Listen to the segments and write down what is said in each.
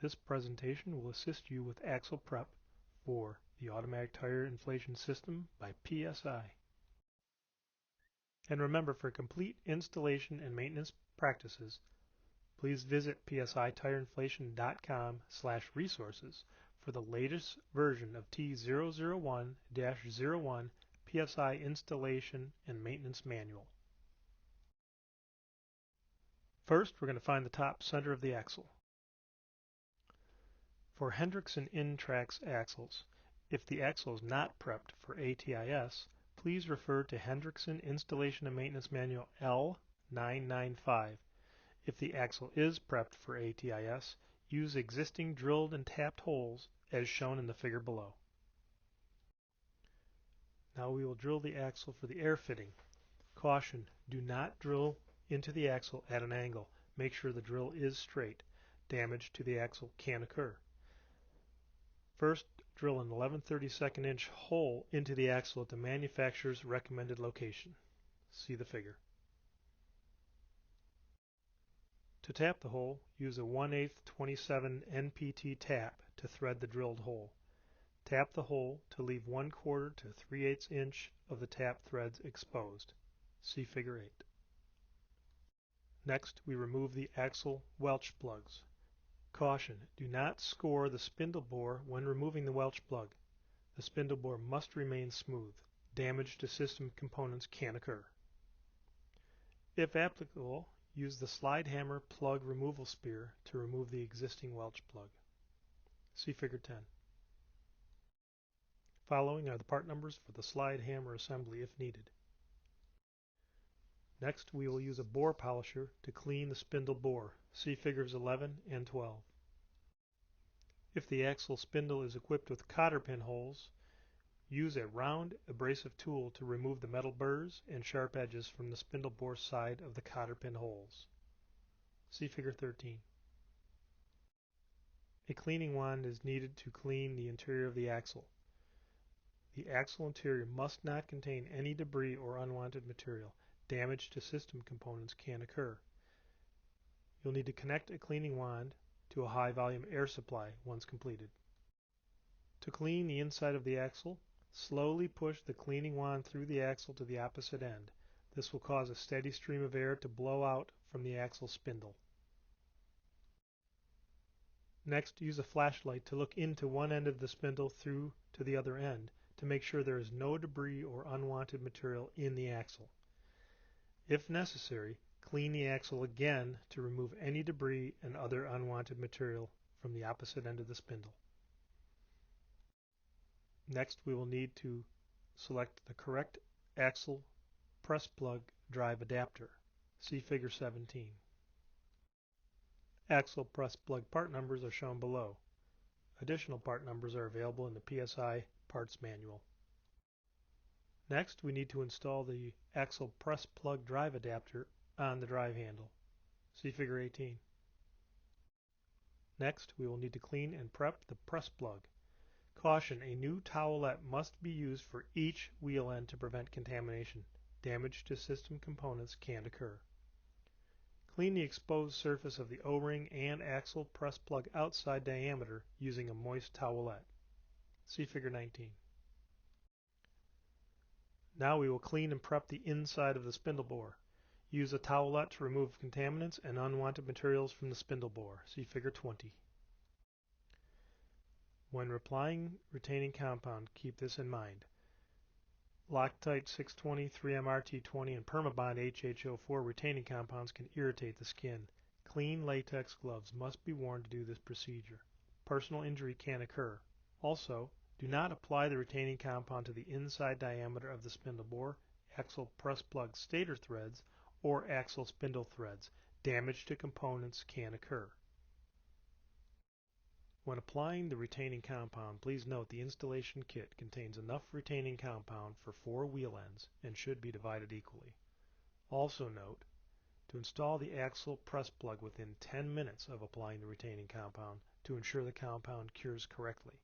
This presentation will assist you with axle prep for the Automatic Tire Inflation System by PSI. And remember, for complete installation and maintenance practices, please visit psitireinflation.com/resources for the latest version of T001-01-P.S.I installation and maintenance manual. First, we're going to find the top center of the axle. For Hendrickson In-Trax axles, if the axle is not prepped for ATIS, please refer to Hendrickson Installation and Maintenance Manual L995. If the axle is prepped for ATIS, use existing drilled and tapped holes as shown in the figure below. Now we will drill the axle for the air fitting. Caution, do not drill into the axle at an angle. Make sure the drill is straight. Damage to the axle can occur. First, drill an 11/32 inch hole into the axle at the manufacturer's recommended location. See the figure. To tap the hole, use a 1/8 27 NPT tap to thread the drilled hole. Tap the hole to leave 1/4 to 3/8 inch of the tap threads exposed. See figure 8. Next, we remove the axle welch plugs. Caution, do not score the spindle bore when removing the welch plug. The spindle bore must remain smooth. Damage to system components can occur. If applicable, use the slide hammer plug removal spear to remove the existing welch plug. See figure 10. Following are the part numbers for the slide hammer assembly if needed. Next, we will use a bore polisher to clean the spindle bore. See figures 11 and 12. If the axle spindle is equipped with cotter pin holes, use a round abrasive tool to remove the metal burrs and sharp edges from the spindle bore side of the cotter pin holes. See figure 13. A cleaning wand is needed to clean the interior of the axle. The axle interior must not contain any debris or unwanted material. Damage to system components can occur. You'll need to connect a cleaning wand to a high volume air supply once completed. To clean the inside of the axle, slowly push the cleaning wand through the axle to the opposite end. This will cause a steady stream of air to blow out from the axle spindle. Next, use a flashlight to look into one end of the spindle through to the other end to make sure there is no debris or unwanted material in the axle. If necessary, clean the axle again to remove any debris and other unwanted material from the opposite end of the spindle. Next, we will need to select the correct axle press plug drive adapter. See figure 17. Axle press plug part numbers are shown below. Additional part numbers are available in the PSI parts manual. Next, we need to install the axle press plug drive adapter on the drive handle. See figure 18. Next, we will need to clean and prep the press plug. Caution, a new towelette must be used for each wheel end to prevent contamination. Damage to system components can occur. Clean the exposed surface of the O-ring and axle press plug outside diameter using a moist towelette. See figure 19. Now we will clean and prep the inside of the spindle bore. Use a towelette to remove contaminants and unwanted materials from the spindle bore. See figure 20. When applying retaining compound, keep this in mind. Loctite 620, 3M RT20, and Permabond HH04 retaining compounds can irritate the skin. Clean latex gloves must be worn to do this procedure. Personal injury can occur. Also, do not apply the retaining compound to the inside diameter of the spindle bore, axle press plug stator threads, or axle spindle threads. Damage to components can occur. When applying the retaining compound, please note the installation kit contains enough retaining compound for 4 wheel ends and should be divided equally. Also note, to install the axle press plug within 10 minutes of applying the retaining compound to ensure the compound cures correctly.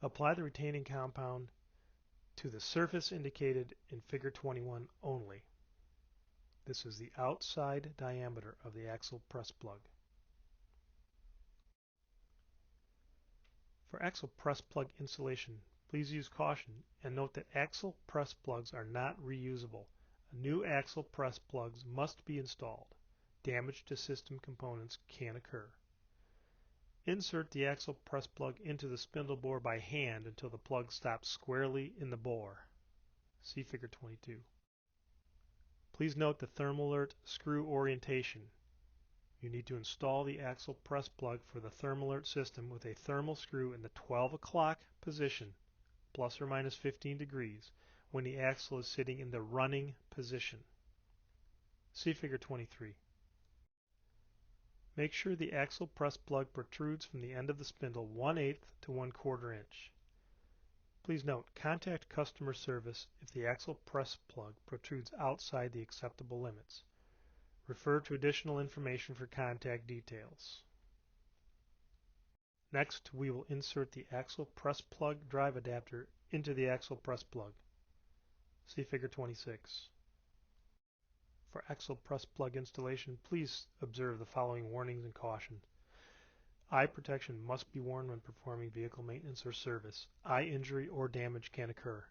Apply the retaining compound to the surface indicated in figure 21 only. This is the outside diameter of the axle press plug. For axle press plug installation, please use caution and note that axle press plugs are not reusable. New axle press plugs must be installed. Damage to system components can occur. Insert the axle press plug into the spindle bore by hand until the plug stops squarely in the bore. See Figure 22. Please note the Thermalert screw orientation. You need to install the axle press plug for the Thermalert system with a thermal screw in the 12 o'clock position, plus or minus 15 degrees, when the axle is sitting in the running position. See Figure 23. Make sure the axle press plug protrudes from the end of the spindle 1/8 to 1/4 inch. Please note, contact customer service if the axle press plug protrudes outside the acceptable limits. Refer to additional information for contact details. Next, we will insert the axle press plug drive adapter into the axle press plug. See Figure 26. For axle press plug installation, please observe the following warnings and cautions. Eye protection must be worn when performing vehicle maintenance or service. Eye injury or damage can occur.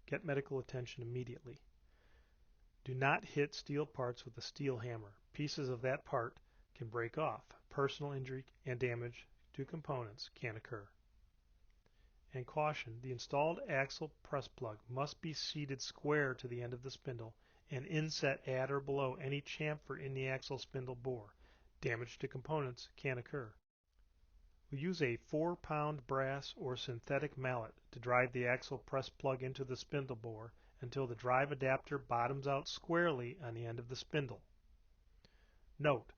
Get medical attention immediately. Do not hit steel parts with a steel hammer. Pieces of that part can break off. Personal injury and damage to components can occur. And caution, the installed axle press plug must be seated square to the end of the spindle and inset at or below any chamfer in the axle spindle bore. Damage to components can occur. We use a 4-pound brass or synthetic mallet to drive the axle press plug into the spindle bore until the drive adapter bottoms out squarely on the end of the spindle. Note,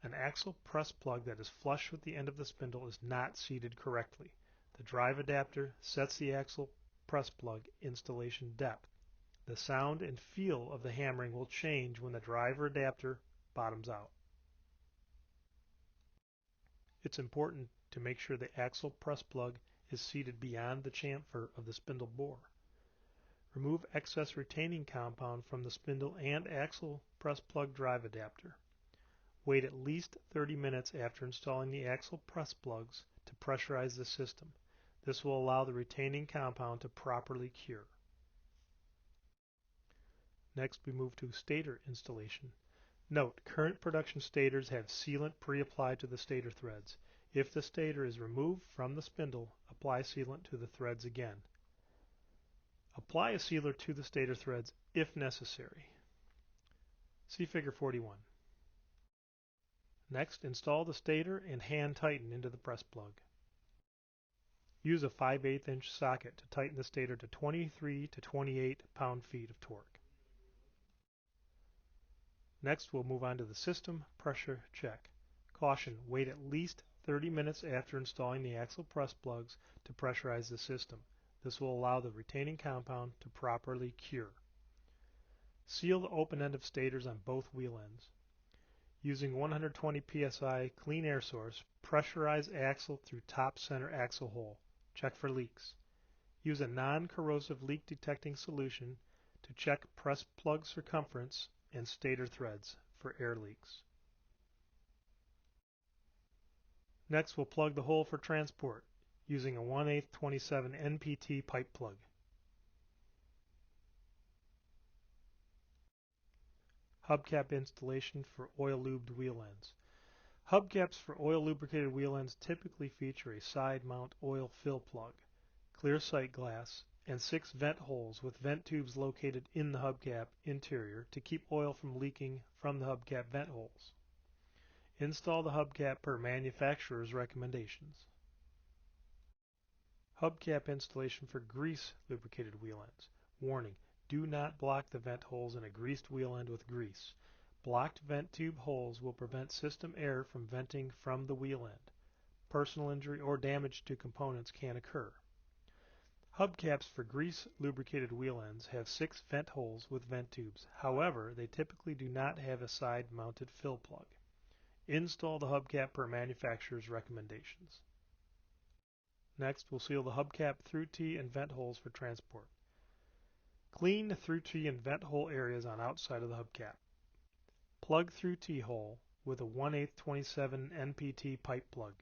an axle press plug that is flush with the end of the spindle is not seated correctly. The drive adapter sets the axle press plug installation depth. The sound and feel of the hammering will change when the drive adapter bottoms out. It's important to make sure the axle press plug is seated beyond the chamfer of the spindle bore. Remove excess retaining compound from the spindle and axle press plug drive adapter. Wait at least 30 minutes after installing the axle press plugs to pressurize the system. This will allow the retaining compound to properly cure. Next, we move to stator installation. Note, current production stators have sealant pre-applied to the stator threads. If the stator is removed from the spindle, apply sealant to the threads again. Apply a sealer to the stator threads if necessary. See Figure 41. Next, install the stator and hand tighten into the press plug. Use a 5/8 inch socket to tighten the stator to 23 to 28 pound-feet of torque. Next, we'll move on to the system pressure check. Caution, wait at least 30 minutes after installing the axle press plugs to pressurize the system. This will allow the retaining compound to properly cure. Seal the open end of stators on both wheel ends. Using 120 psi clean air source, pressurize axle through top center axle hole. Check for leaks. Use a non-corrosive leak detecting solution to check press plug circumference and stator threads for air leaks. Next, we'll plug the hole for transport using a 1/8 27 NPT pipe plug. Hubcap installation for oil lubed wheel ends. Hubcaps for oil lubricated wheel ends typically feature a side mount oil fill plug, clear sight glass, and 6 vent holes with vent tubes located in the hubcap interior to keep oil from leaking from the hubcap vent holes. Install the hubcap per manufacturer's recommendations. Hubcap installation for grease lubricated wheel ends. Warning, do not block the vent holes in a greased wheel end with grease. Blocked vent tube holes will prevent system air from venting from the wheel end. Personal injury or damage to components can occur. Hubcaps for grease lubricated wheel ends have 6 vent holes with vent tubes. However, they typically do not have a side mounted fill plug. Install the hubcap per manufacturer's recommendations. Next, we'll seal the hubcap Thru-tee and vent holes for transport. Clean the Thru-tee and vent hole areas on outside of the hubcap. Plug Thru-tee hole with a 1/8 27 NPT pipe plug.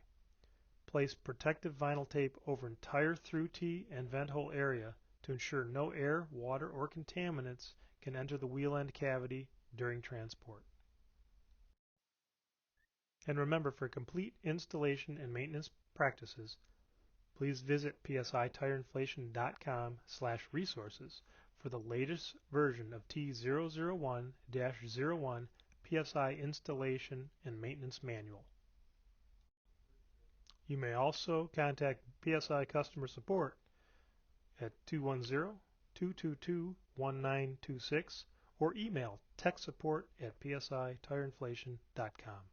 Place protective vinyl tape over entire through-tee and vent hole area to ensure no air, water, or contaminants can enter the wheel end cavity during transport. And remember, for complete installation and maintenance practices, please visit psitireinflation.com/resources for the latest version of T001-01-P.S.I installation and maintenance manual. You may also contact PSI customer support at 210-222-1926 or email techsupport@psitireinflation.com.